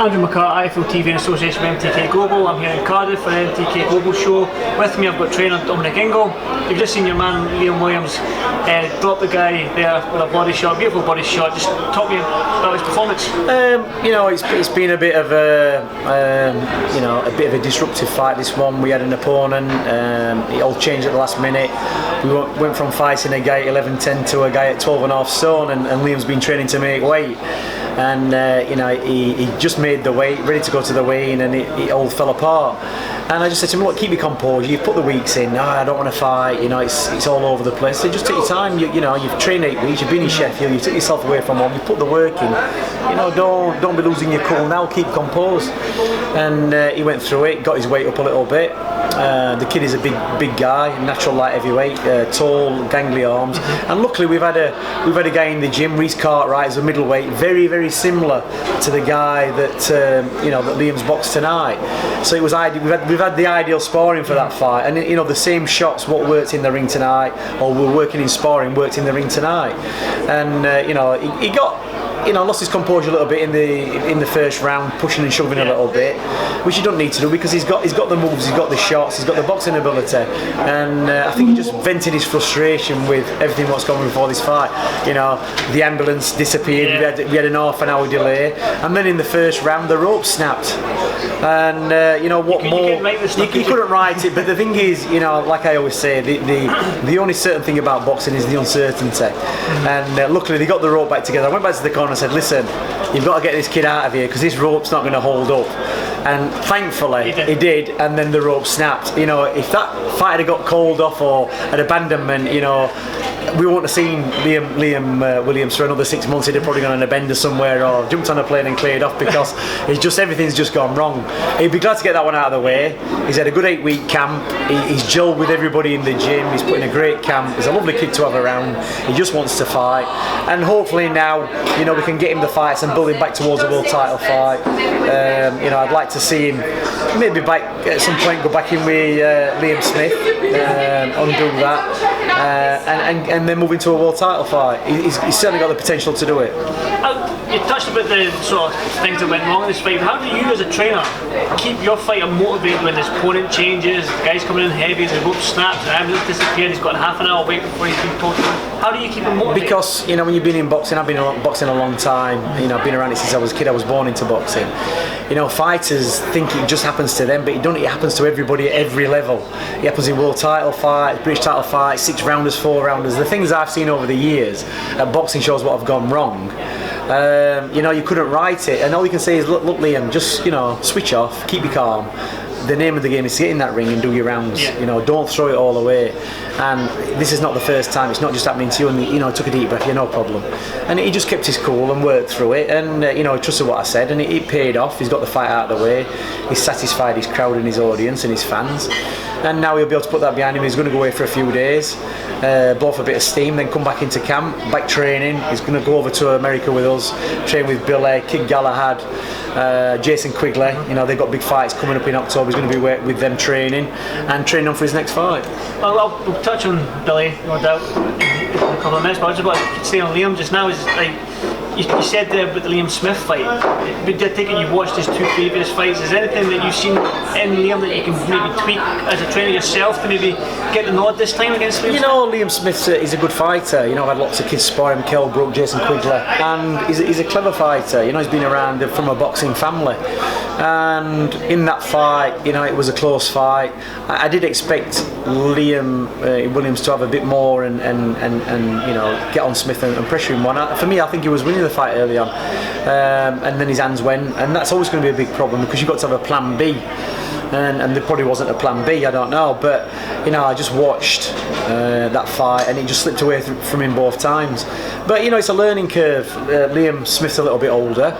Andrew McCART, IFL TV in association with MTK Global. I'm here in Cardiff for the MTK Global show. With me I've got trainer Dominic Ingle. You've just seen your man Liam Williams drop the guy there with a body shot, beautiful body shot. Just talk to me about his performance. It's been a bit of a disruptive fight, this one. We had an opponent, it all changed at the last minute. We went from fighting a guy at 11'10" to a guy at 12.5 stone, and Liam's been training to make weight. And he just made the weight, ready to go to the weigh-in, and it all fell apart. And I just said to him, look, keep your composure. You've put the weeks in. I don't want to fight. It's all over the place. So just take your time. You've trained 8 weeks. You've been in Sheffield. You took yourself away from home. You put the work in. Don't be losing your cool now. Keep composed. And he went through it. Got his weight up a little bit. The kid is a big guy, natural light heavyweight, tall, gangly arms. And luckily we've had a guy in the gym, Reece Cartwright, as a middleweight, very very similar to the guy that that Liam's boxed tonight. So it was we've had the ideal sparring for that fight, and the same shots what worked in the ring tonight, or were working in sparring, worked in the ring tonight. And he got lost his composure a little bit in the first round, pushing and shoving a little bit, which he don't need to do because he's got the moves, he's got the shots, he's got the boxing ability, and I think he just vented his frustration with everything what's gone before this fight. The ambulance disappeared. We had an half an hour delay, and then in the first round the rope snapped, and what more? You couldn't write it, but the thing is, like I always say, the only certain thing about boxing is the uncertainty, and luckily they got the rope back together. I went back to the corner and said, listen, you've got to get this kid out of here because this rope's not going to hold up. And thankfully he did, and then the rope snapped. If that fight had got called off or an abandonment, we wouldn't have seen Liam Williams for another 6 months. He'd have probably gone on a bender somewhere or jumped on a plane and cleared off because everything's just gone wrong. He'd be glad to get that one out of the way. He's had a good 8-week camp. He's gelled with everybody in the gym. He's put in a great camp. He's a lovely kid to have around. He just wants to fight, and hopefully now we can get him the fights and build him back towards a world title fight. I'd like to see him maybe back at some point, go back in with Liam Smith, undo that, and then move into a world title fight. He's certainly got the potential to do it. You touched about the sort of things that went wrong in this fight. How do you, as a trainer, keep your fighter motivated when his opponent changes, the guy's coming in heavy, the rope snaps, the ambulance disappeared, he's got half an hour wait before he's been told to? How do you keep him motivated? Because when you've been in boxing, I've been in boxing a long time. I've been around it since I was a kid. I was born into boxing. Fighters think it just happens to them, but it happens to everybody at every level. It happens in world title fights, British title fights, 6-rounders, 4-rounders. The things I've seen over the years at boxing shows what have gone wrong. You couldn't write it, and all you can say is, look Liam, just switch off, keep you calm. The name of the game is to get in that ring and do your rounds. Don't throw it all away. And this is not the first time. It's not just happening to you. And took a deep breath. No problem. And he just kept his cool and worked through it. And he trusted what I said, and it paid off. He's got the fight out of the way. He's satisfied his crowd and his audience and his fans. And now he'll be able to put that behind him. He's going to go away for a few days, blow off a bit of steam, then come back into camp, back training. He's going to go over to America with us, train with Billy, Kid Galahad, Jason Quigley. They've got big fights coming up in October. He's going to be with them training on for his next fight. Well, we'll touch on Billy, no doubt, in a couple of minutes, but I just want to say on Liam just now is you said there about the Liam Smith fight, but I take it you've watched his 2 previous fights. Is there anything that you've seen in Liam that you can maybe tweak as a trainer yourself to maybe get the nod this time against Liam Smith? Liam Smith is a good fighter. I've had lots of kids sparring, Kel Brook, Jason Quigley, and he's a clever fighter. He's been around from a boxing family, and in that fight, it was a close fight. I did expect Liam Williams to have a bit more and get on Smith and pressure him one. For me, I think he was winning the fight early on, and then his hands went, and that's always going to be a big problem because you've got to have a plan B, and there probably wasn't a plan B, I don't know, but I just watched that fight and it just slipped away from him both times. But it's a learning curve. Liam Smith's a little bit older.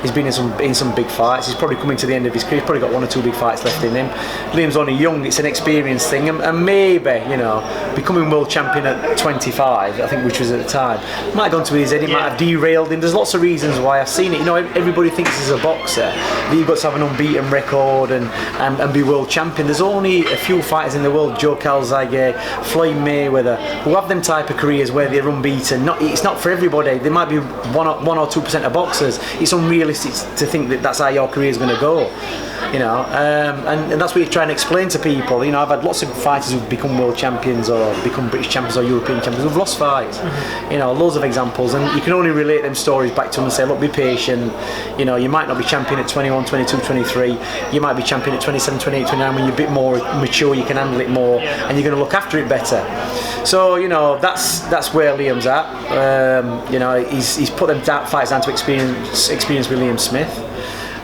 He's been in some big fights. He's probably coming to the end of his career. He's probably got 1 or 2 big fights left in him. Liam's only young. It's an experience thing, and maybe becoming world champion at 25, I think, which was at the time, might have gone to his head. It might have derailed him. There's lots of reasons why. I've seen it. Everybody thinks as a boxer that you've got to have an unbeaten record and be world champion. There's only a few fighters in the world, Joe Joe Calzaghe, Floyd Mayweather, who have them type of careers where they're unbeaten. It's not for everybody. There might be 1 or 2% of boxers. It's unrealistic to think that that's how your career is going to go. And that's what you're trying to explain to people. I've had lots of fighters who've become world champions or become British champions or European champions who've lost fights. Loads of examples, and you can only relate them stories back to them and say, look, be patient. You might not be champion at 21, 22, 23. You might be champion at 27, 28, 29 when you're a bit more mature, you can handle it more, and you're going to look after it better. So that's where Liam's at. He's put them fights down to experience with Liam Smith.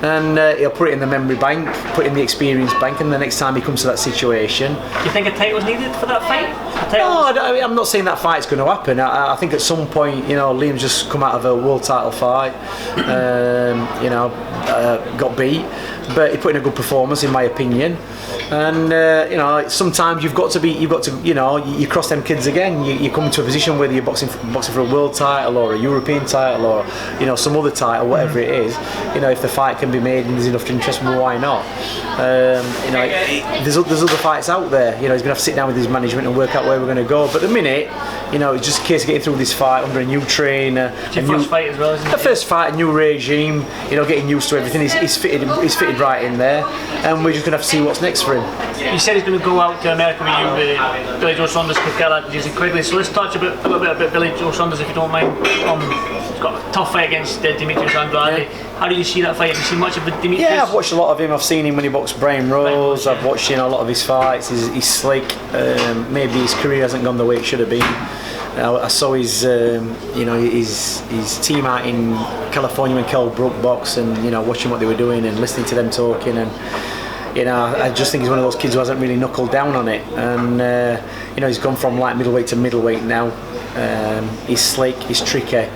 And he'll put it in the memory bank, put it in the experience bank, and the next time he comes to that situation. Do you think a title's needed for that fight? No, I'm not saying that fight's going to happen. I think at some point, Liam's just come out of a world title fight, got beat, but he put in a good performance, in my opinion. And sometimes you've got to you cross them kids again. You come into a position whether you're boxing for a world title or a European title or some other title, whatever it is. If the fight can be made and there's enough interest, well, why not? There's other fights out there. He's going to have to sit down with his management and work out where we're going to go. But at the minute, it's just a case of getting through this fight under a new trainer. It's your first fight as well, isn't it? The first fight, a new regime. Getting used to everything. He's fitted right in there, and we're just going to have to see what's next for him. You said he's going to go out to America with you, with Billy Joe Saunders, using quickly. So let's touch a little bit about Billy Joe Saunders, if you don't mind. He's got a tough fight against Demetrius Andrade. Yeah. How do you see that fight? Have you seen much of Demetrius? Yeah, I've watched a lot of him. I've seen him when he boxed Brian Rose. I've watched a lot of his fights. He's slick. Maybe his career hasn't gone the way it should have been. I saw his team out in California when Kell Brook boxed, and watching what they were doing and listening to them talking, and I just think he's one of those kids who hasn't really knuckled down on it, and he's gone from light middleweight to middleweight now. He's slick, he's tricky,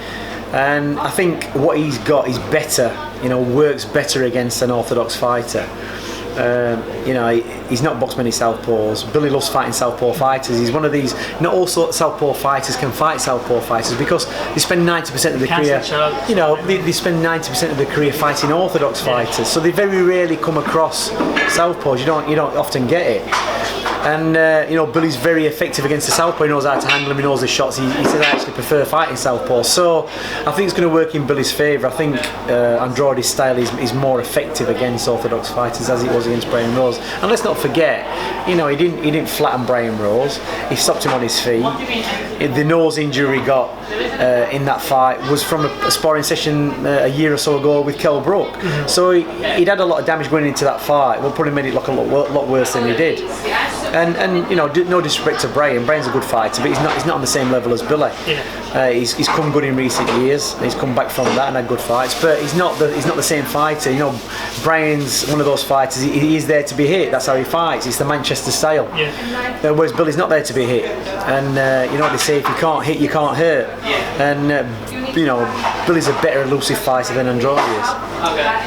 and I think what he's got is better. Works better against an orthodox fighter. He's not boxed many southpaws. Billy loves fighting southpaw fighters. He's one of these. Not all southpaw fighters can fight southpaw fighters because they spend 90% of their career. They spend 90% of their career fighting orthodox fighters. So they very rarely come across southpaws. You don't often get it. And Billy's very effective against the southpaw. He knows how to handle him. He knows the shots. He says I actually prefer fighting southpaw. So I think it's going to work in Billy's favour. I think Andrade's style is more effective against orthodox fighters as it was against Brian Rose. And let's not forget, he didn't flatten Brian Rose. He stopped him on his feet. The nose injury he got in that fight was from a sparring session a year or so ago with Kell Brook. So he'd had a lot of damage going into that fight. Well, probably made it look a lot worse than he did. And no disrespect to Brian. Brian's a good fighter, but he's not on the same level as Billy. He's come good in recent years. He's come back from that and had good fights, but he's not the same fighter. Brian's one of those fighters. He is there to be hit. That's how he fights. It's the Manchester style. Whereas Billy's not there to be hit. And what they say: if you can't hit, you can't hurt. And Billy's a better elusive fighter than Andrade is.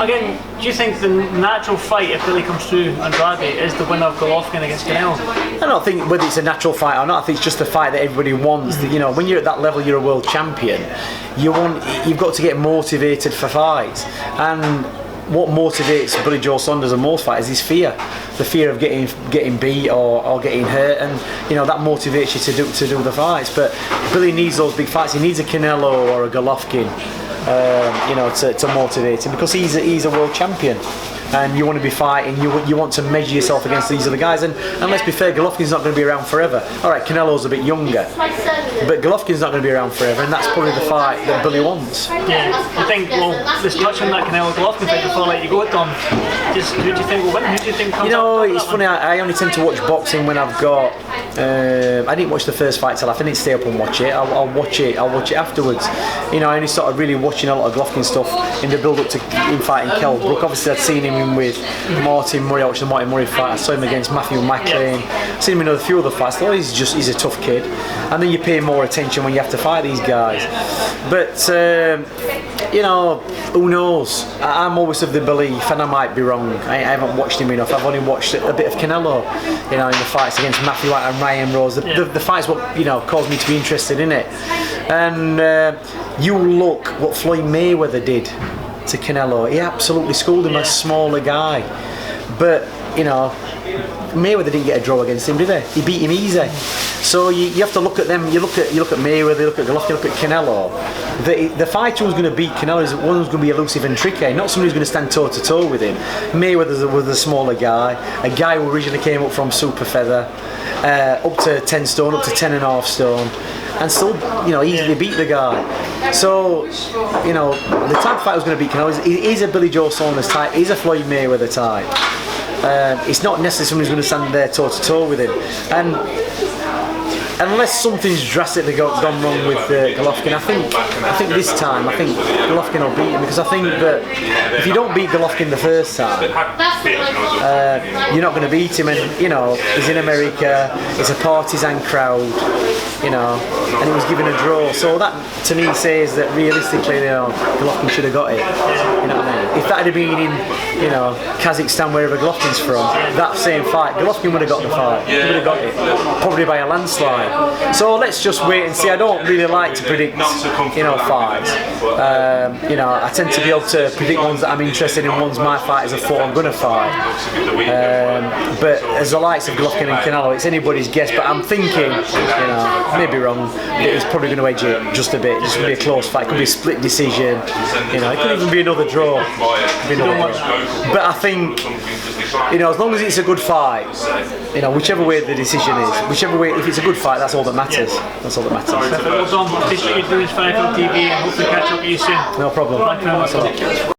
Again, do you think the natural fight, if Billy comes through Andrade, is the winner of Golovkin against Canelo? I don't think whether it's a natural fight or not. I think it's just the fight that everybody wants. When you're at that level, you're a world champion. You've got to get motivated for fights. And what motivates Billy Joe Saunders and most fighters is fear. The fear of getting beat or getting hurt, and that motivates you to do the fights. But Billy needs those big fights. He needs a Canelo or a Golovkin, to motivate him, because he's a world champion. And you want to be fighting, you want to measure yourself against these other guys, and let's be fair, Golovkin's not going to be around forever. Alright, Canelo's a bit younger, but Golovkin's not going to be around forever, and that's probably the fight that Billy wants. Yeah, I think, let's touch on that Canelo-Golovkin fight before I let you go, Dom. Who do you think will win? Who do you think comes up? It's funny, I only tend to watch boxing when I've got... I didn't watch the first fight till I didn't stay up and watch it. I'll watch it afterwards. I only started really watching a lot of Golovkin stuff in the build up to him fighting Kell Brook. Obviously I'd seen him with Martin Murray. I watched the Martin Murray fight. I saw him against Matthew McLean. Seen him in a few other fights. I thought he's a tough kid. And then you pay more attention when you have to fight these guys. But who knows? I'm always of the belief, and I might be wrong. I haven't watched him enough. I've only watched a bit of Canelo, in the fights against Matthew and Ryan Rose. The fights what caused me to be interested in it. And you look what Floyd Mayweather did to Canelo. He absolutely schooled him, a smaller guy. But Mayweather didn't get a draw against him, did he? He beat him easy. So you have to look at them. You look at Mayweather, you look at Golovkin, you look at Canelo. The fighter who's going to beat Canelo is one who's going to be elusive and tricky, not somebody who's going to stand toe to toe with him. Mayweather was a smaller guy, a guy who originally came up from super feather, up to 10 stone, up to 10.5 stone, and still, easily beat the guy. So, the type of fighter who's going to beat Canelo is a Billy Joe Saunders type, he's a Floyd Mayweather type. It's not necessarily somebody who's going to stand there toe to toe with him. And unless something's drastically gone wrong with Golovkin, I think this time Golovkin will beat him, because I think that if you don't beat Golovkin the first time, you're not going to beat him. And he's in America, it's a partisan crowd, and he was given a draw. So that to me says that realistically, Golovkin should have got it. You know what I mean? If that had been in Kazakhstan, wherever Golovkin's from, that same fight, Golovkin would have got the fight. He would have got it, probably by a landslide. So let's just wait and see. I don't really like to predict, fights. I tend to be able to predict ones that I'm interested in, ones my fighters have thought I'm going to fight. But as the likes of Golovkin and Canelo, it's anybody's guess. But I'm thinking, maybe wrong, that he's probably going to edge it just a bit. It's going to be a close fight. It could be a split decision. It could even be another draw. But I think, as long as it's a good fight, whichever way the decision is, if it's a good fight, that's all that matters. That's all that matters. Well done. Appreciate you doing this Fight on TV, and hopefully catch up with you soon. No problem. Thank you very much.